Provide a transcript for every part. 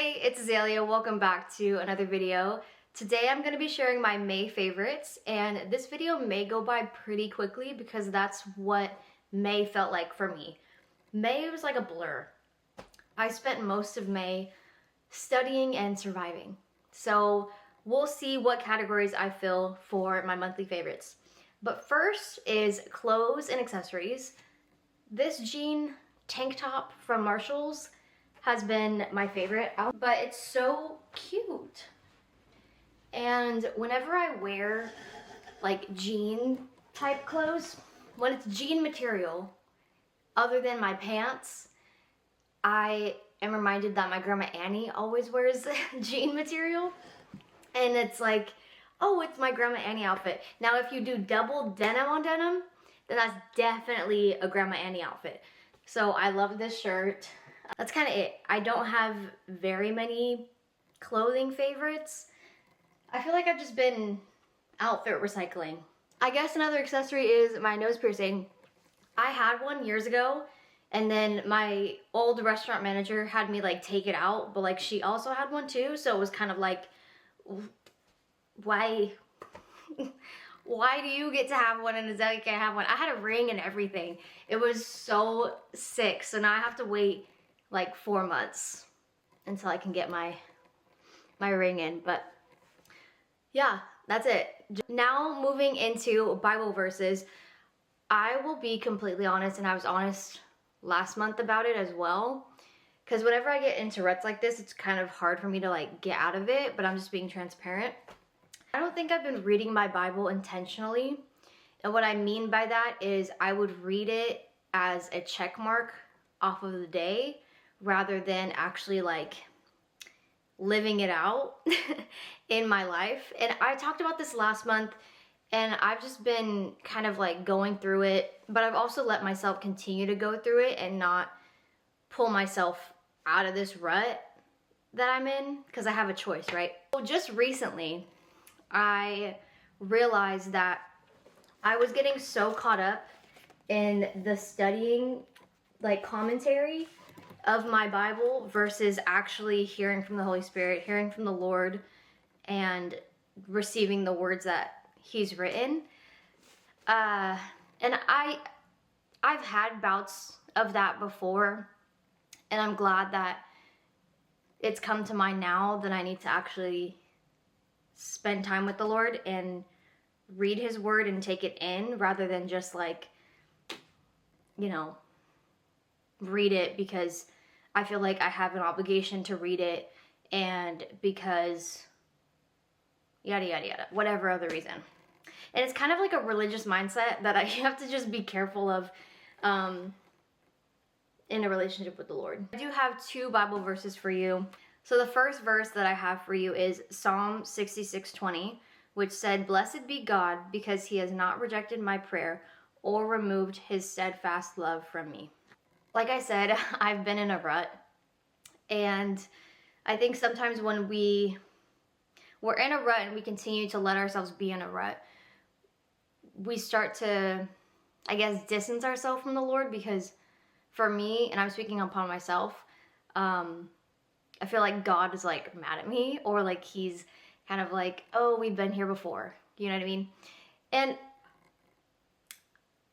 Hey, it's Azalea. Welcome back to another video. Today I'm going to be sharing my May favorites, and this video may go by pretty quickly because that's what May felt like for me. May was like a blur. I spent most of May studying and surviving. So we'll see what categories I fill for my monthly favorites. But first is clothes and accessories. This jean tank top from Marshalls has been my favorite, but it's so cute. And whenever I wear like jean type clothes, when it's jean material, other than my pants, I am reminded that my grandma Annie always wears jean material. And it's like, oh, it's my grandma Annie outfit. Now, if you do double denim on denim, then that's definitely a grandma Annie outfit. So I love this shirt. That's kind of it. I don't have very many clothing favorites. I feel like I've just been outfit recycling. I guess another accessory is my nose piercing. I had one years ago, and then my old restaurant manager had me like take it out, but like she also had one too, so it was kind of like, why do you get to have one and Azalea can't have one? I had a ring and everything. It was so sick, so now I have to wait like 4 months until I can get my ring in. But yeah, that's it. Now moving into Bible verses, I will be completely honest, and I was honest last month about it as well, because whenever I get into ruts like this, it's kind of hard for me to like get out of it, but I'm just being transparent. I don't think I've been reading my Bible intentionally, and what I mean by that is I would read it as a check mark off of the day rather than actually like living it out in my life. And I talked about this last month, and I've just been kind of like going through it, but I've also let myself continue to go through it and not pull myself out of this rut that I'm in, because I have a choice, right? So just recently, I realized that I was getting so caught up in the studying like commentary of my Bible versus actually hearing from the Holy Spirit, hearing from the Lord, and receiving the words that He's written. And I've had bouts of that before, and I'm glad that it's come to mind now that I need to actually spend time with the Lord and read His word and take it in, rather than just like, you know, read it because I feel like I have an obligation to read it, and because yada yada yada, whatever other reason. And it's kind of like a religious mindset that I have to just be careful of in a relationship with the Lord. I do have 2 Bible verses for you. So the first verse that I have for you is Psalm 66:20, which said, "Blessed be God, because He has not rejected my prayer or removed His steadfast love from me." Like I said, I've been in a rut, and I think sometimes when we're in a rut and we continue to let ourselves be in a rut, we start to, I guess, distance ourselves from the Lord, because for me, and I'm speaking upon myself, I feel like God is like mad at me, or like He's kind of like, oh, we've been here before. You know what I mean? And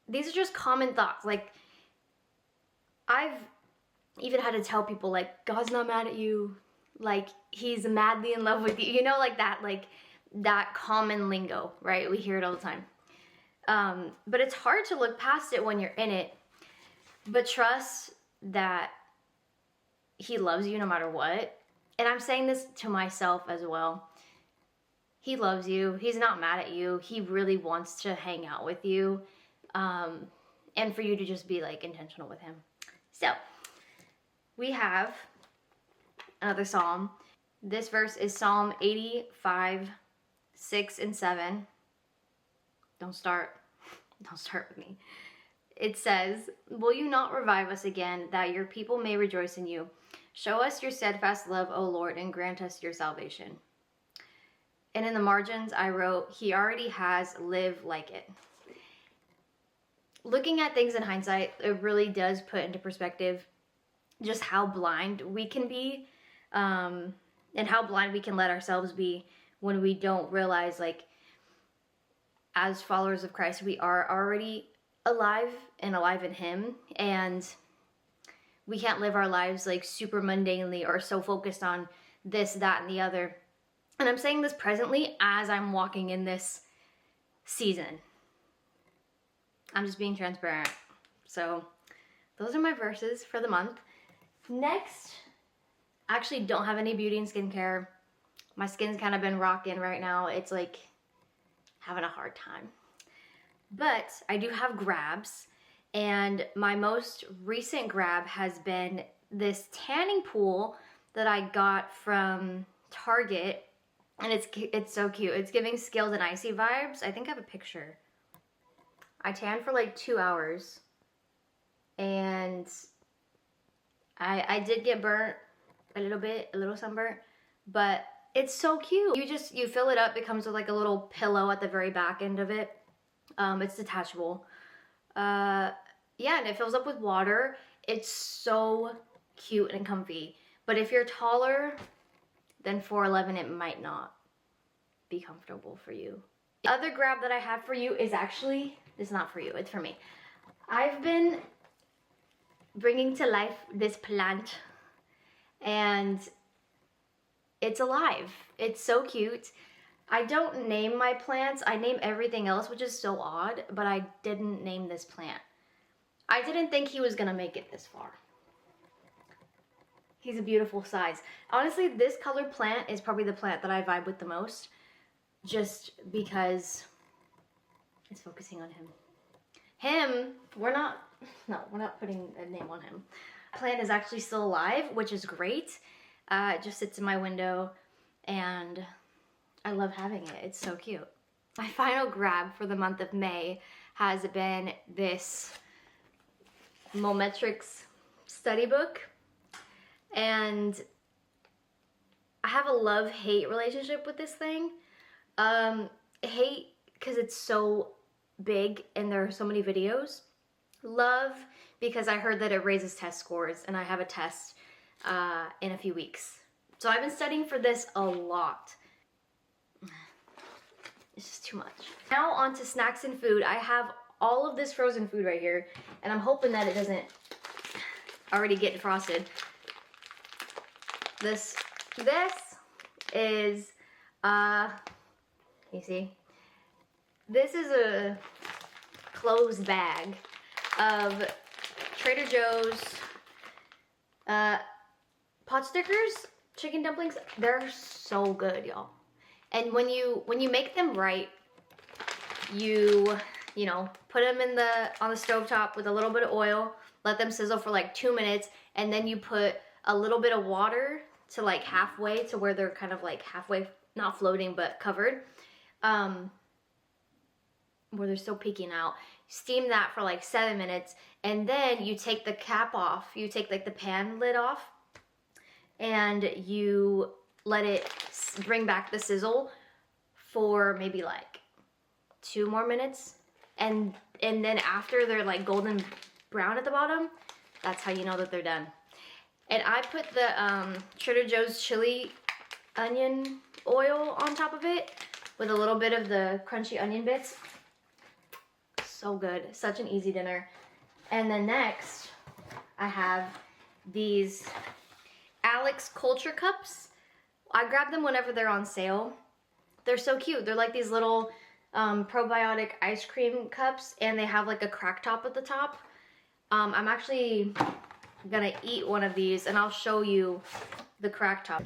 these are just common thoughts. Like, I've even had to tell people like, God's not mad at you. Like, He's madly in love with you. You know, like that common lingo, right? We hear it all the time. But it's hard to look past it when you're in it. But trust that He loves you no matter what. And I'm saying this to myself as well. He loves you. He's not mad at you. He really wants to hang out with you. And for you to just be like intentional with Him. So, we have another psalm. This verse is Psalm 85, 6 and 7. Don't start with me. It says, "Will you not revive us again, that your people may rejoice in you? Show us your steadfast love, O Lord, and grant us your salvation." And in the margins, I wrote, "He already has, live like it." Looking at things in hindsight, it really does put into perspective just how blind we can be and how blind we can let ourselves be when we don't realize, like, as followers of Christ, we are already alive and alive in Him, and we can't live our lives like super mundanely or so focused on this, that, and the other. And I'm saying this presently as I'm walking in this season. I'm just being transparent. So those are my verses for the month. Next, I actually don't have any beauty and skincare. My skin's kind of been rocking right now. It's like having a hard time. But I do have grabs, and my most recent grab has been this tanning pool that I got from Target, and it's so cute. It's giving Skilled and Icy vibes. I think I have a picture. I tanned for like 2 hours, and I did get burnt a little sunburnt, but it's so cute. You fill it up. It comes with like a little pillow at the very back end of it. It's detachable. Yeah, and it fills up with water. It's so cute and comfy. But if you're taller than 4'11", it might not be comfortable for you. The other grab that I have for you is actually, it's not for you, it's for me. I've been bringing to life this plant, and it's alive. It's so cute. I don't name my plants. I name everything else, which is so odd, but I didn't name this plant. I didn't think he was gonna make it this far. He's a beautiful size. Honestly, this colored plant is probably the plant that I vibe with the most, just because it's focusing on him. We're not putting a name on him. Plant is actually still alive, which is great. It just sits in my window, and I love having it. It's so cute. My final grab for the month of May has been this Mometrix study book, and I have a love-hate relationship with this thing. Hate because it's so big and there are so many videos. Love because I heard that it raises test scores, and I have a test in a few weeks. So I've been studying for this a lot. It's just too much. Now on to snacks and food. I have all of this frozen food right here, and I'm hoping that it doesn't already get defrosted. This is, you see? This is a closed bag of Trader Joe's pot stickers, chicken dumplings. They're so good, y'all. And when you make them right, you know, put them on the stovetop with a little bit of oil, let them sizzle for like 2 minutes, and then you put a little bit of water to like halfway to where they're kind of like halfway, not floating, but covered, where they're still peeking out. Steam that for like 7 minutes, and then you take the cap off. You take like the pan lid off, and you let it bring back the sizzle for maybe like 2 more minutes, and then after they're like golden brown at the bottom, that's how you know that they're done. And I put the Trader Joe's chili onion oil on top of it with a little bit of the crunchy onion bits. So good. Such an easy dinner. And then next, I have these Alex Culture Cups. I grab them whenever they're on sale. They're so cute. They're like these little probiotic ice cream cups, and they have like a crack top at the top. I'm actually gonna eat one of these, and I'll show you the crack top.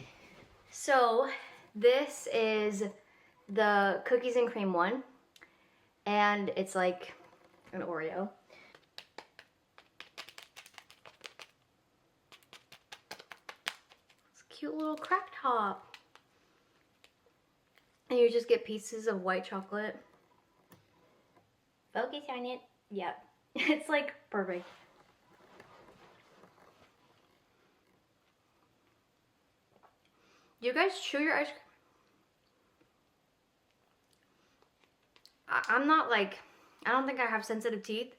So this is the cookies and cream one, and it's like an Oreo. It's a cute little crack top. And you just get pieces of white chocolate. Focus on it. Yep. It's like perfect. Do you guys chew your ice cream? I'm not like, I don't think I have sensitive teeth.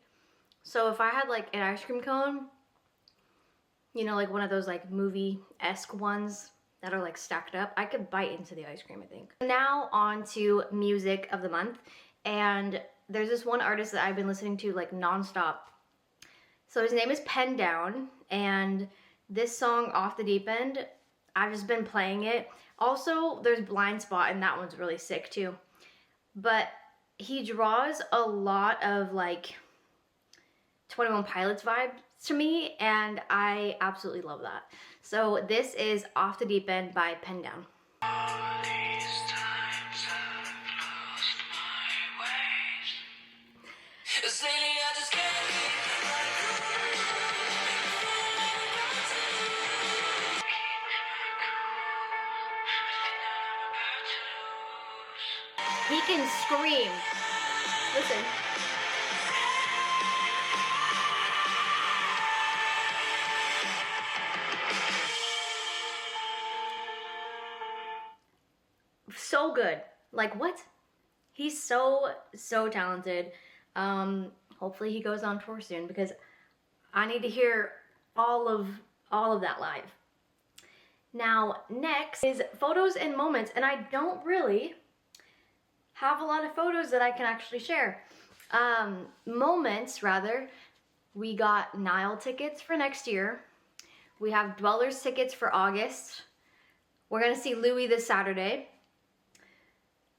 So if I had like an ice cream cone, you know, like one of those like movie-esque ones that are like stacked up. I could bite into the ice cream, I think. Now on to music of the month. And there's this one artist that I've been listening to like nonstop. So his name is Pen Down, and this song, Off the Deep End, I've just been playing it. Also, there's Blind Spot, and that one's really sick too. But he draws a lot of like 21 Pilots vibes to me, and I absolutely love that. So this is Off the Deep End by Pen Down. He can scream. Listen. So good. Like, what? He's so talented. Hopefully he goes on tour soon, because I need to hear all of that live. Now, next is photos and moments, and I don't really have a lot of photos that I can actually share. Moments, rather, we got Nile tickets for next year. We have Dwellers tickets for August. We're gonna see Louis this Saturday.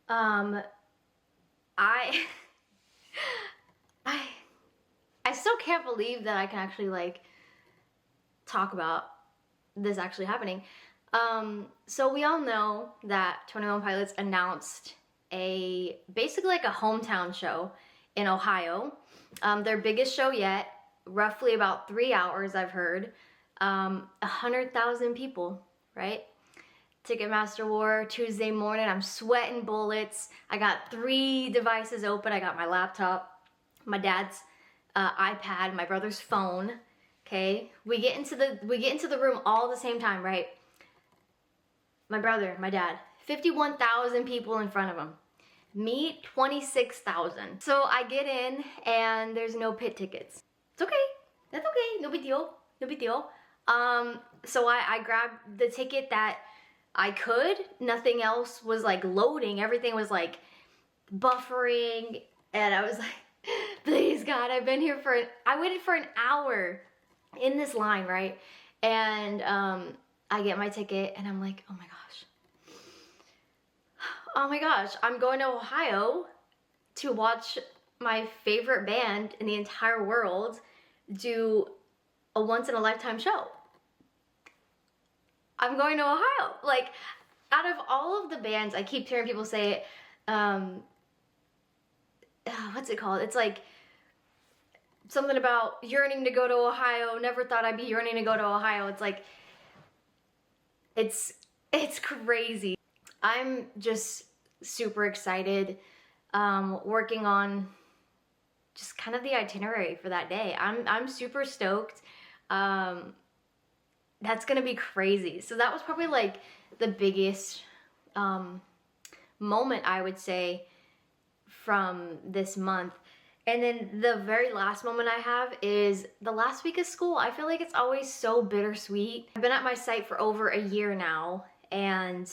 I still can't believe that I can actually like talk about this actually happening. So we all know that 21 Pilots announced basically like a hometown show in Ohio. Their biggest show yet, roughly about 3 hours, I've heard. 100,000 people, right? Ticketmaster War, Tuesday morning, I'm sweating bullets. I got 3 devices open. I got my laptop, my dad's iPad, my brother's phone. Okay, we get into the room all at the same time, right? My brother, my dad, 51,000 people in front of him. Me, 26,000. So I get in and there's no pit tickets. It's okay. That's okay. No big deal. No big deal. So I grabbed the ticket that I could. Nothing else was like loading. Everything was like buffering. And I was like, please God, I've been here I waited for an hour in this line, right? And I get my ticket and I'm like, oh my gosh, I'm going to Ohio to watch my favorite band in the entire world do a once-in-a-lifetime show. I'm going to Ohio. Like, out of all of the bands, I keep hearing people say, what's it called? It's like something about yearning to go to Ohio. Never thought I'd be yearning to go to Ohio. It's like, it's crazy. I'm just super excited, working on just kind of the itinerary for that day. I'm super stoked. That's gonna be crazy. So that was probably like the biggest moment, I would say, from this month. And then the very last moment I have is the last week of school. I feel like it's always so bittersweet. I've been at my site for over a year now, and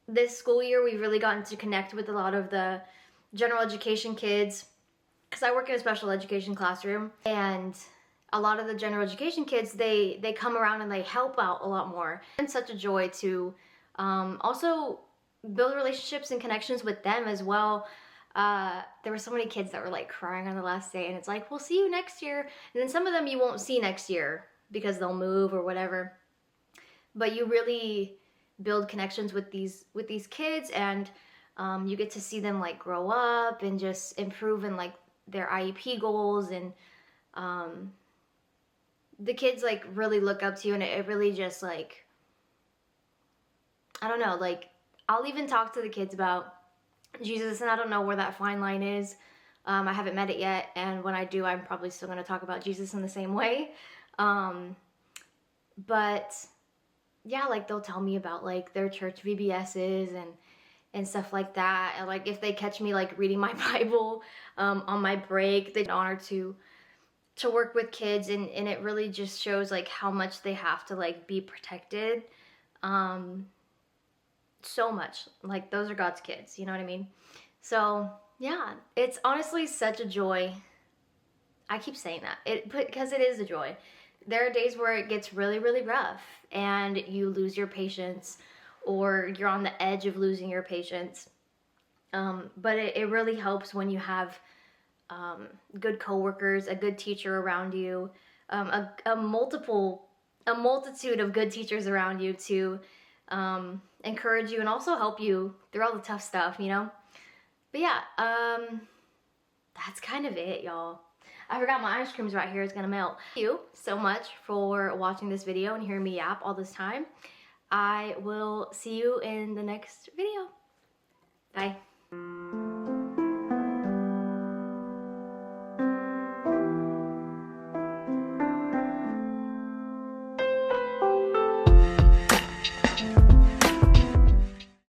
this school year, we've really gotten to connect with a lot of the general education kids, because I work in a special education classroom, and a lot of the general education kids, they come around and they help out a lot more. It's such a joy to also build relationships and connections with them as well. There were so many kids that were like crying on the last day, and it's like, we'll see you next year. And then some of them you won't see next year because they'll move or whatever. But you really build connections with these kids, and you get to see them like grow up and just improve in like their IEP goals, and the kids like really look up to you, and it really just like, I don't know, like I'll even talk to the kids about Jesus, and I don't know where that fine line is. I haven't met it yet, and when I do, I'm probably still going to talk about Jesus in the same way. But yeah, like they'll tell me about like their church VBSs and stuff like that. And like if they catch me like reading my Bible on my break, they're honored to to work with kids, and it really just shows like how much they have to like be protected. So much. Like, those are God's kids, you know what I mean? So yeah, it's honestly such a joy. I keep saying that because it is a joy. There are days where it gets really, really rough and you lose your patience, or you're on the edge of losing your patience. But it really helps when you have good coworkers, a good teacher around you, a multitude of good teachers around you to encourage you and also help you through all the tough stuff, you know? But yeah, that's kind of it, y'all. I forgot my ice cream's right here. It's gonna melt. Thank you so much for watching this video and hearing me yap all this time. I will see you in the next video. Bye.